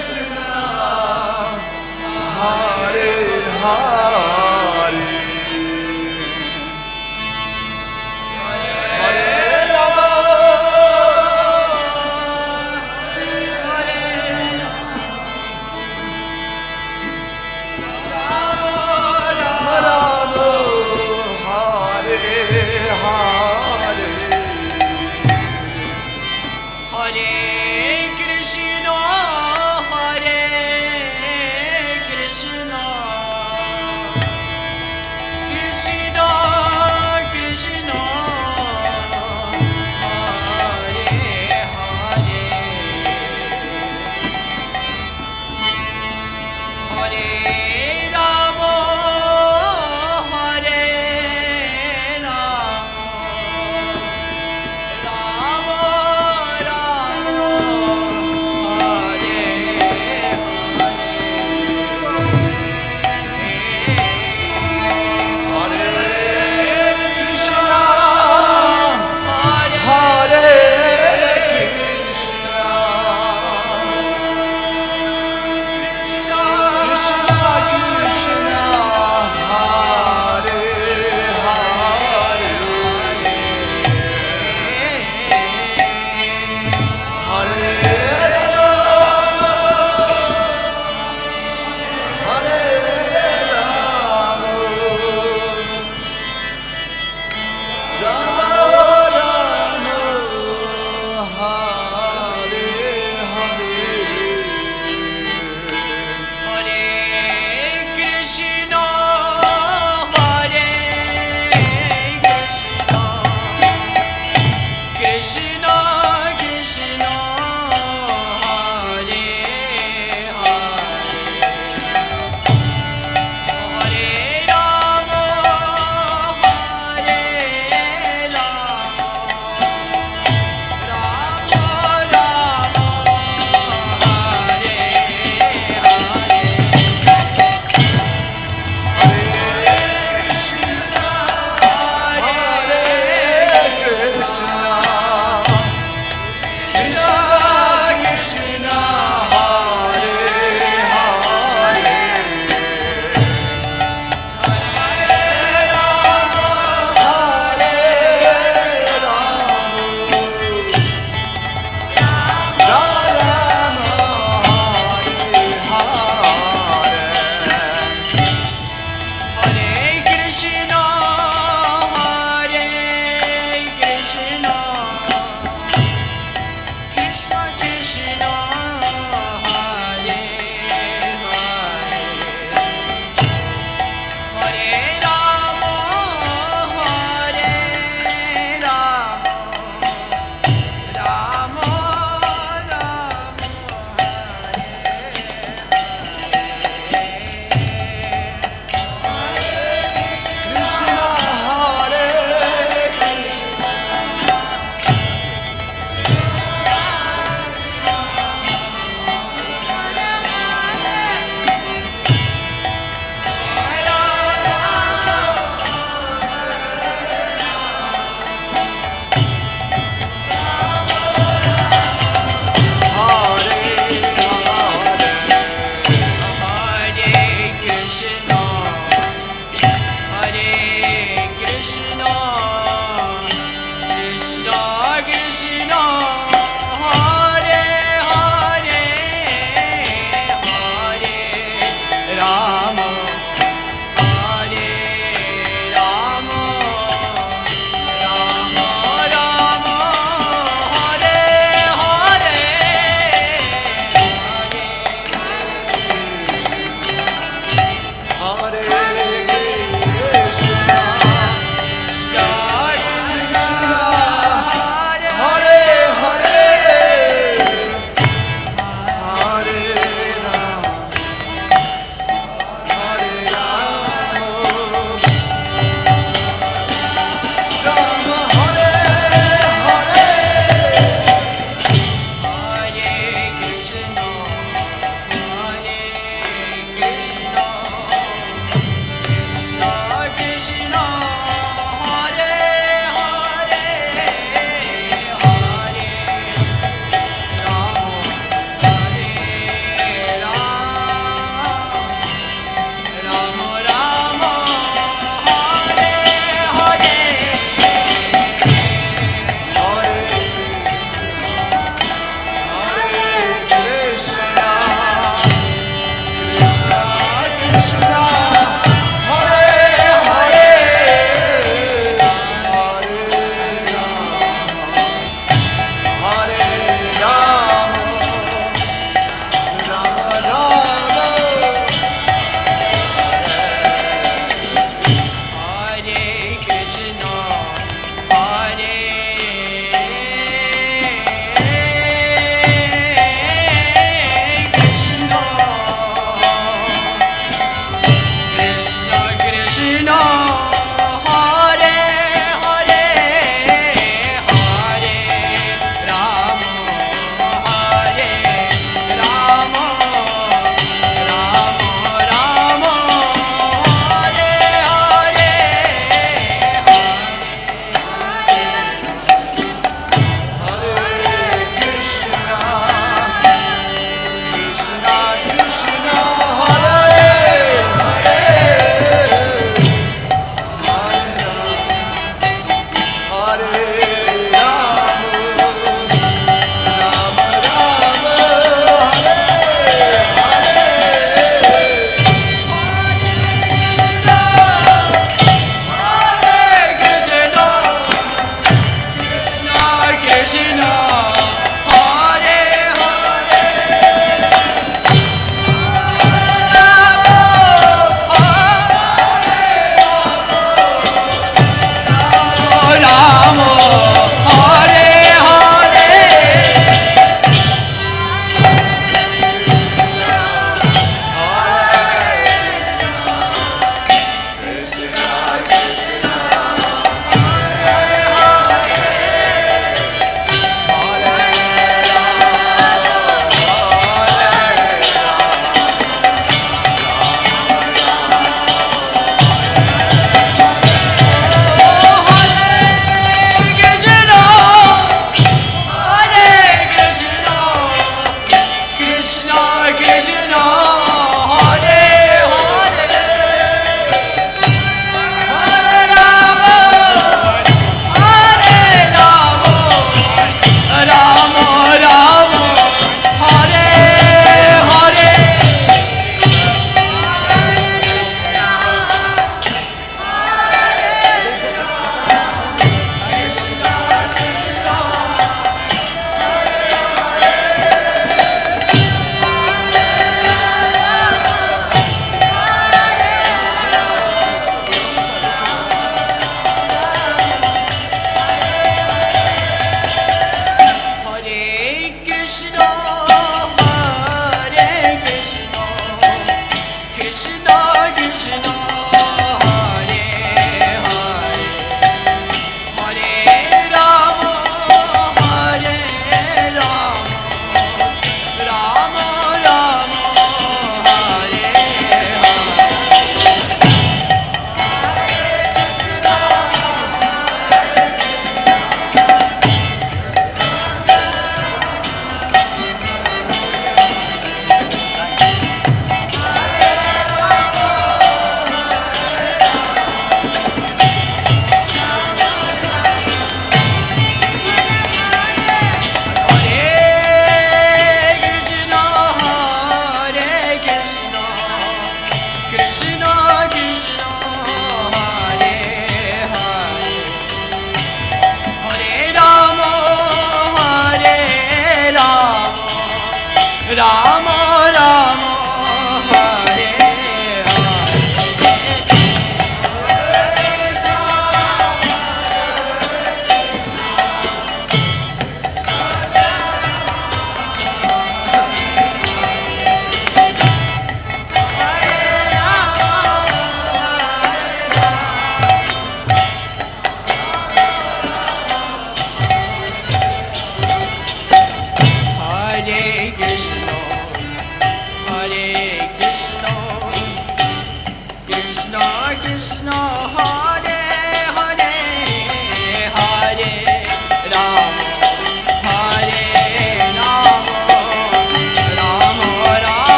Krishna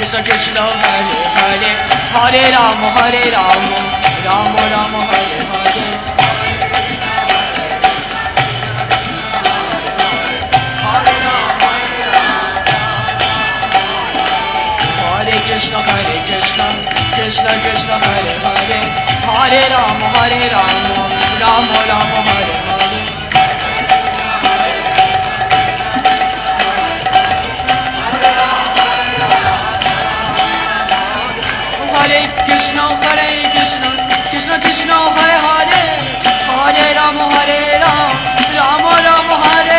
Krishna Hare Hare Hare Rama Rama Rama Hare Hare Krishna Krishna Krishna Hare Hare Hare Rama Rama Rama Hare Hare Hare Krishna Krishna Krishna Hare Hare Hare Rama Rama Rama Hare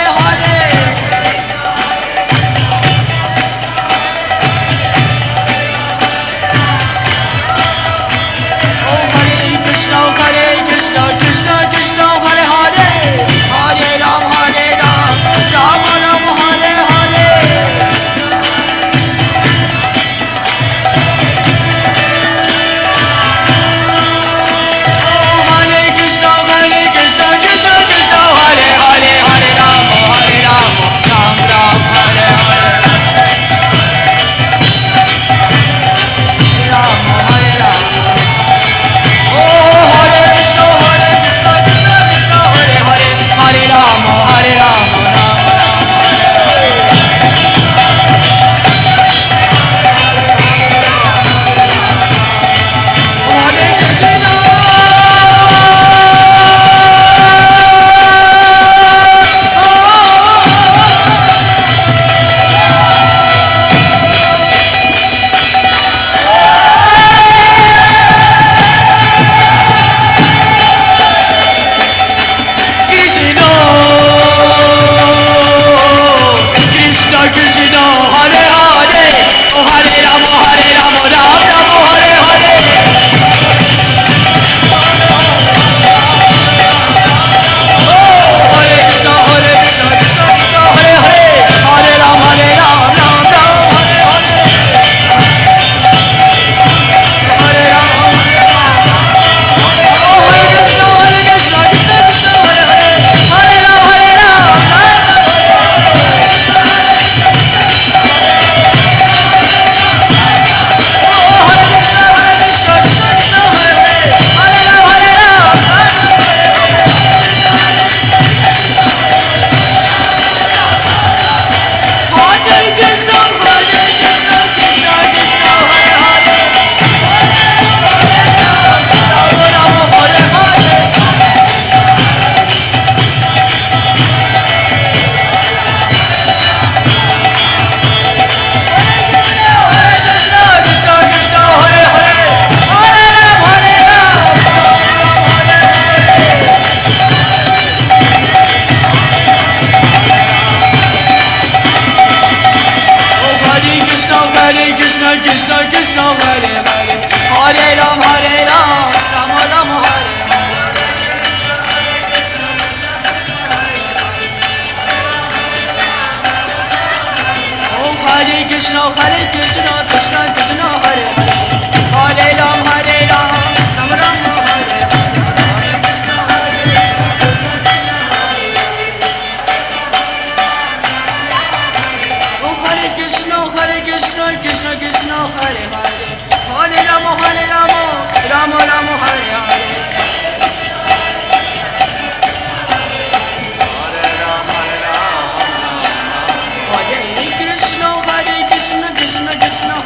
Hare Krishna Krishna Krishna Hare Hare Hare Rama Rama Rama Hare Hare Hare Krishna Krishna Krishna Hare Hare Hare Rama Rama Rama Hare Hare Rama Hare Rama Hare Rama Hare Rama Krishna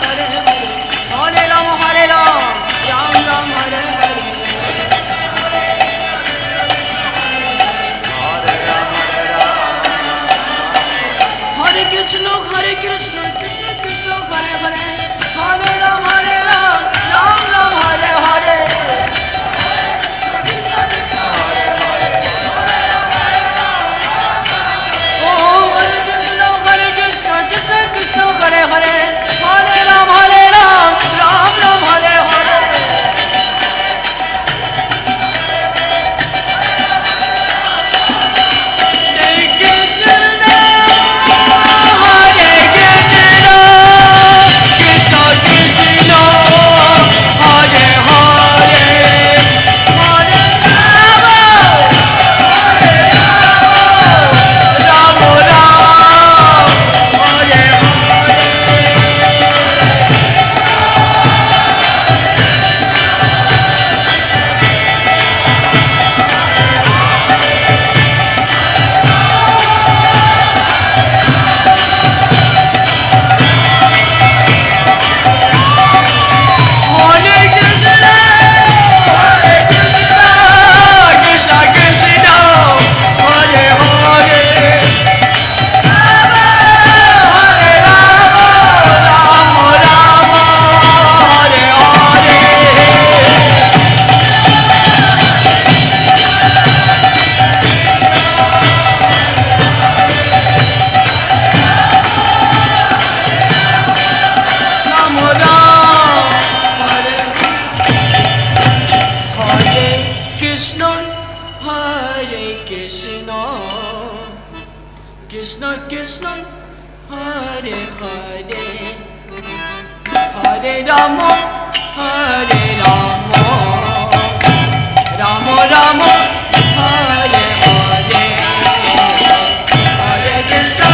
Hare Rama, Hare Rama, Rama Rama, Hare Hare, Hare Krishna.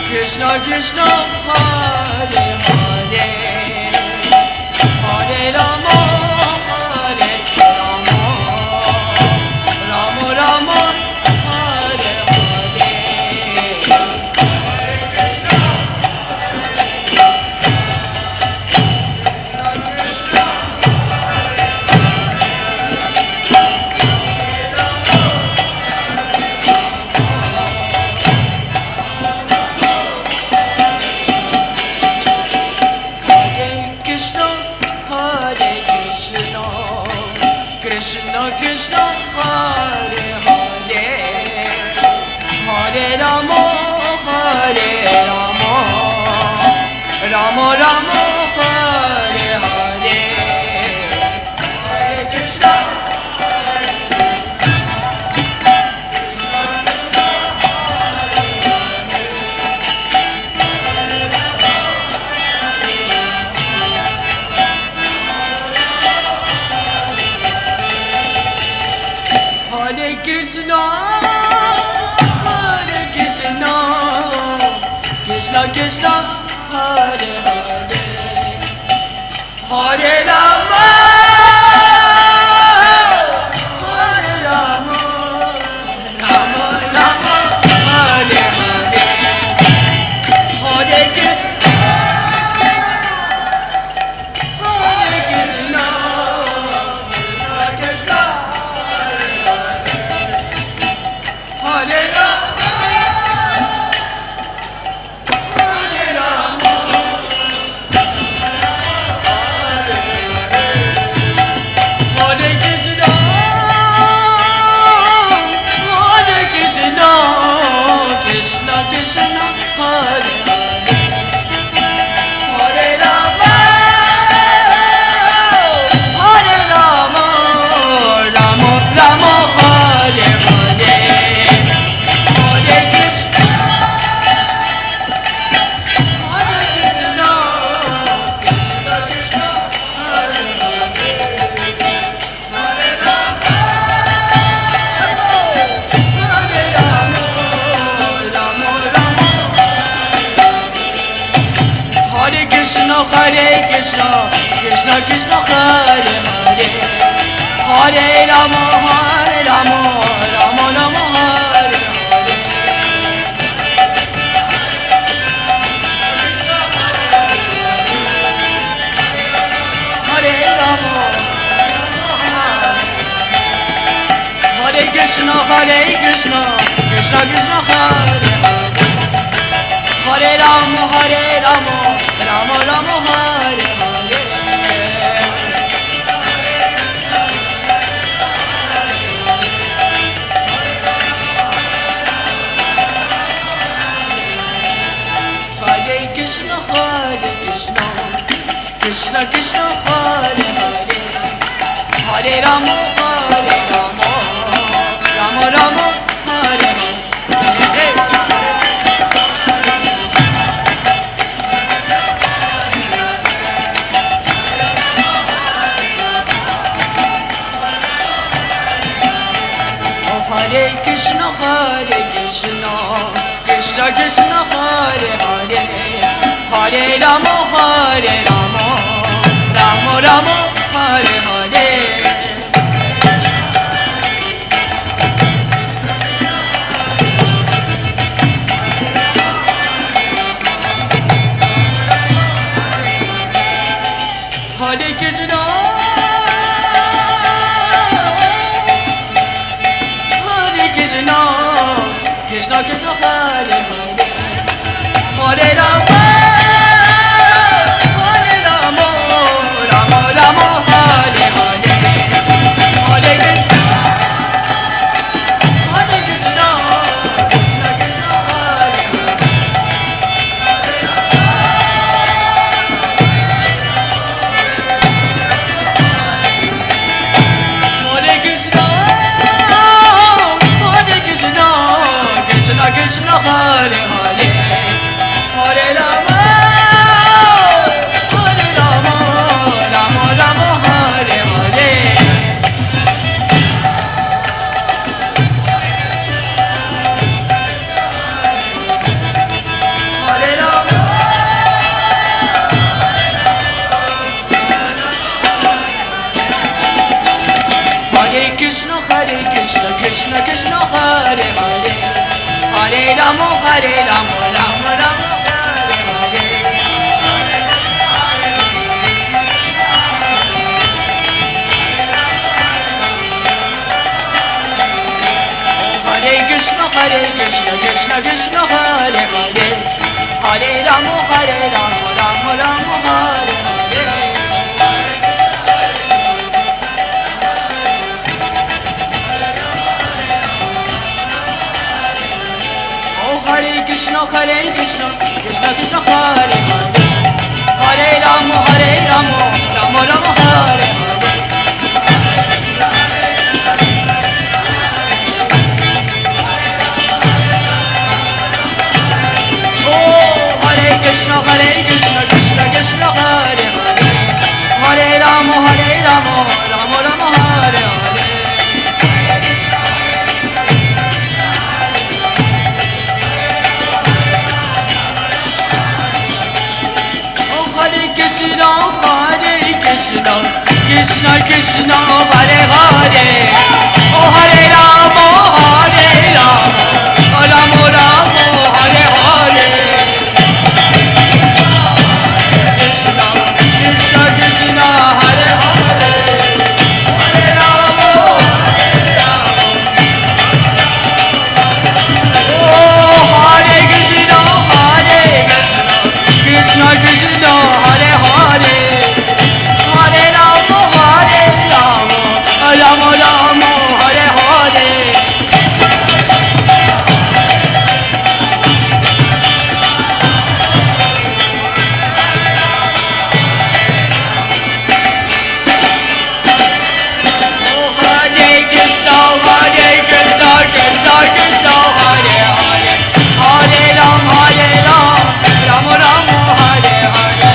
Krishna Krishna Hare Hare Hare Rama Hare Rama Rama Rama Hare Hare Krishna Krishna Hare Hare Hare Rama Hare Rama Rama Rama Hare Hare Hare Krishna Hare Krishna, Hare Krishna, Krishna Krishna, Hare Hare, Hare Rama, Hare Rama, Rama Rama, Hare Hare, Hare Krishna, Hare Krishna, Krishna Krishna. Hare Rama, Hare Rama, Hare Krishna, Hare Krishna, Krishna Krishna, Hare Hare, Hare Rama, Hare Rama, Rama Rama, Hare Hare. Hare Krishna, Hare Krishna, Krishna Krishna, Hare Hare, Hare Rama, Hare Rama, Rama Rama. Hare Krishna, Krishna Krishna, Hare Hare, Hare Rama, Rama Rama, Hare Hare. Hare Rama, Hare Krishna, Krishna Krishna, Hare Hare, Hare Rama, Rama Rama, Hare Hare. Hare Krishna, Krishna Krishna, Hare Hare, Hare Rama, Rama Rama, Hare Hare. Hare Krishna, Krishna Krishna, Hare Hare, Hare Rama, Rama Rama, Hare Hare. Hare Krishna, Krishna Krishna, Hare Hare, Hare Rama, Rama Rama, Hare Hare, Hare Krishna, Hare Rama, Rama Rama, Hare Hare. Hare Krishna, Krishna Krishna, Hare Hare. Hare Rama, Rama Rama, Hare Hare. Hare Krishna, Krishna Krishna, Hare Hare. Hare Rama, Rama Rama, Hare Hare. Oh, Hare Krishna, Krishna Krishna, Hare Hare. Hare Rama, Rama Rama, Hare Hare. Krishna Krishna, Hare Hare. Oh Hare Rama, Rama Rama, Hare Hare. Krishna Krishna Krishna, Hare Hare. Hare Rama, oh Hare Krishna, Krishna Krishna, Hare Hare. Hare Rama, Rama Rama, Hare Hare. Oh Hare Krishna, Krishna Krishna, Hare Hare. Hare Rama, Rama Rama, Hare Hare.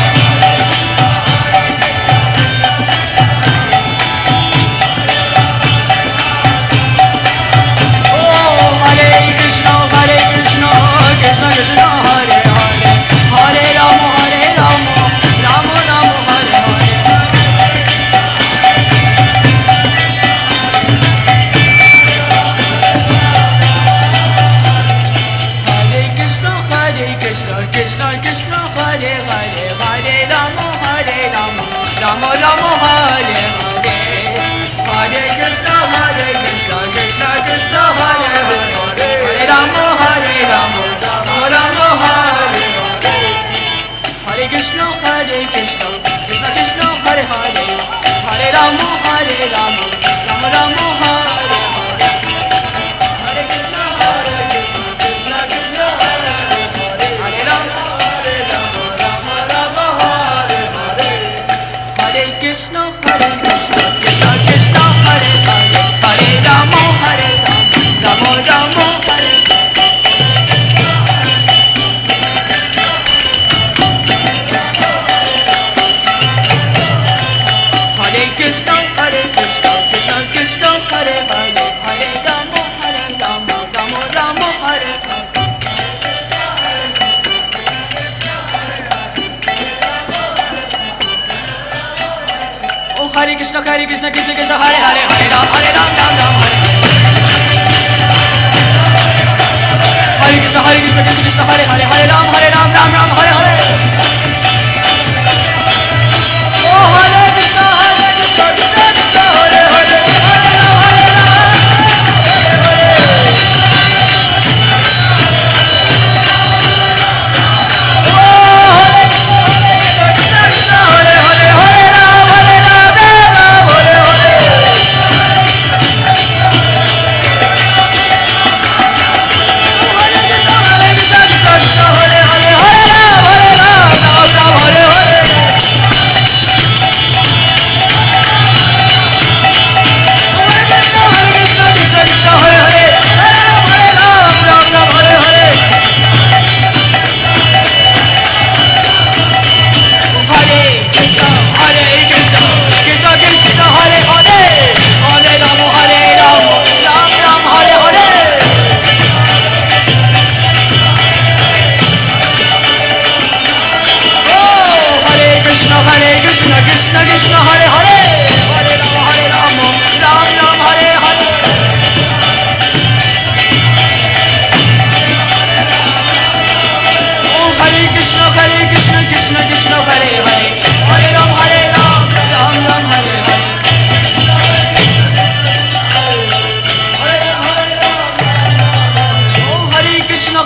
Krishna Krishna, Hare Hare. Hare Rama, Rama Rama, Hare Hare. Hare Krishna, Krishna Krishna, Hare Hare. Hare Rama, Rama Rama, Hare Hare. Hare Krishna, Krishna Krishna, Hare Hare. Hare Rama, Rama Rama, Hare Hare. Hare Krishna, Krishna Krishna, Hare Hare. Hare Rama, Rama Rama, Hare Hare. Hare Krishna, Krishna Krishna, Hare Hare. Hare Rama, Rama Rama, Hare Hare. Hare Krishna, Krishna Krishna, Hare Hare. Hare Rama, Rama Rama, Hare Hare. Hare Krishna, Krishna Krishna, Hare Hare. Hare Rama, Rama Rama, Hare Hare. Oh Hare Krishna, Krishna Krishna, Hare Hare. Hare Ram, Ram Ram, Hare Hare. Hare Krishna, Krishna Hare Hare. Hare Ram, Ram Ram, Hare Hare. Oh Hare Krishna, Krishna Krishna, Hare Hare. Hare Ram, Hare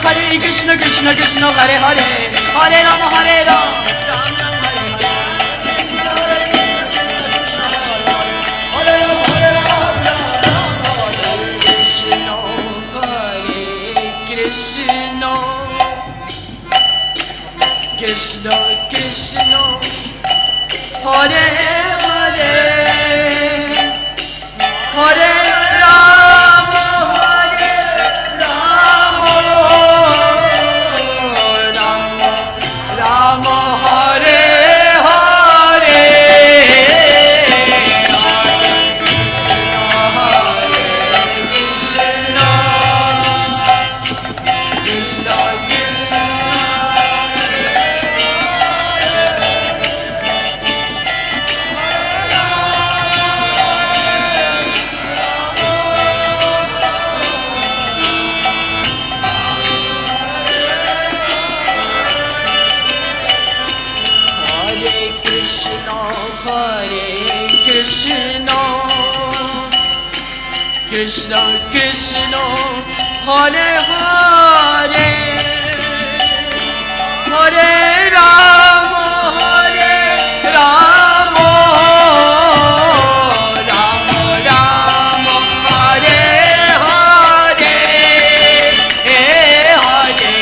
Hare Krishna, Krishna Krishna, Hare Hare, Hare Rama, Hare Rama, Ram Ram, Hare Krishna Krishna Hare Hare Hare Rama Hare Rama Rama Rama Hare Hare Krishna Krishna Hare Hare Hare Rama Hare Rama Rama Rama Hare Hare Hare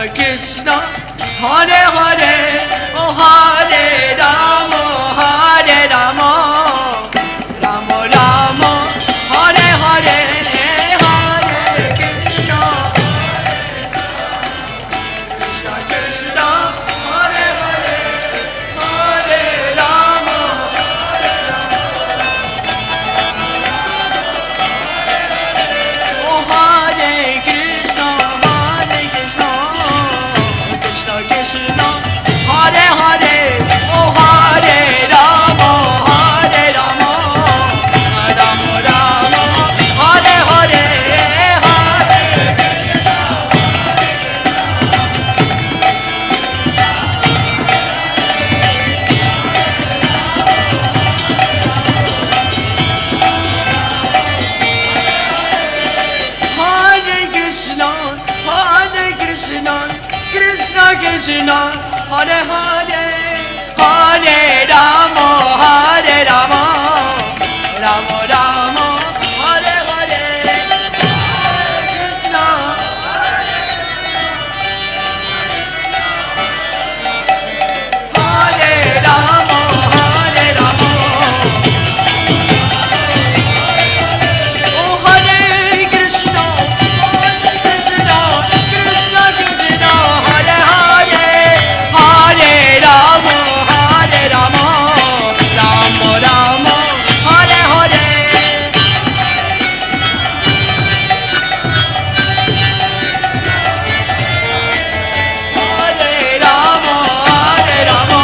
Krishna, Hare Hare, oh Hare Rama, Hare Rama, Rama Rama, Hare Hare, Hare Krishna, Krishna Krishna, Hare Hare, Hare Rama, oh Hare Krishna, Hare Krishna, Krishna Krishna, Hare Hare, oh Hare Rama, Hare Rama, Rama Rama, Hare Hare, Hare Hare Krishna, Hare Krishna, Krishna Krishna, Hare Hare, Hare Rama, Hare Rama, Rama Rama, Hare Hare, Krishna, Hare Rama, Hare Rama, oh Hare Krishna, Krishna Krishna, Hare Hare, Hare Rama, Hare Rama, Rama Rama, Hare Hare. Hare Rama, Hare Rama,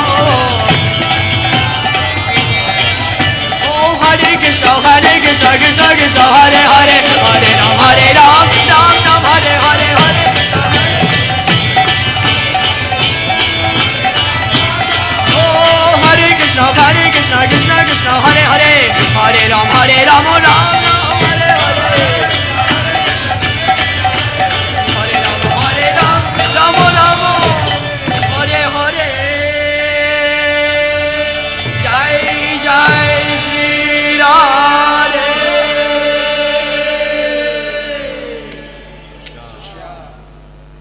oh Hare Krishna, Krishna Krishna, Hare Hare, Hare Ram, Ram Ram, Hare Hare, Hare oh Hare Krishna, Krishna Krishna, Hare Hare, Hare Ram, Ram Ram, Hare Hare, Hare Ram, Ram Ram, Hare Hare, Jai Jai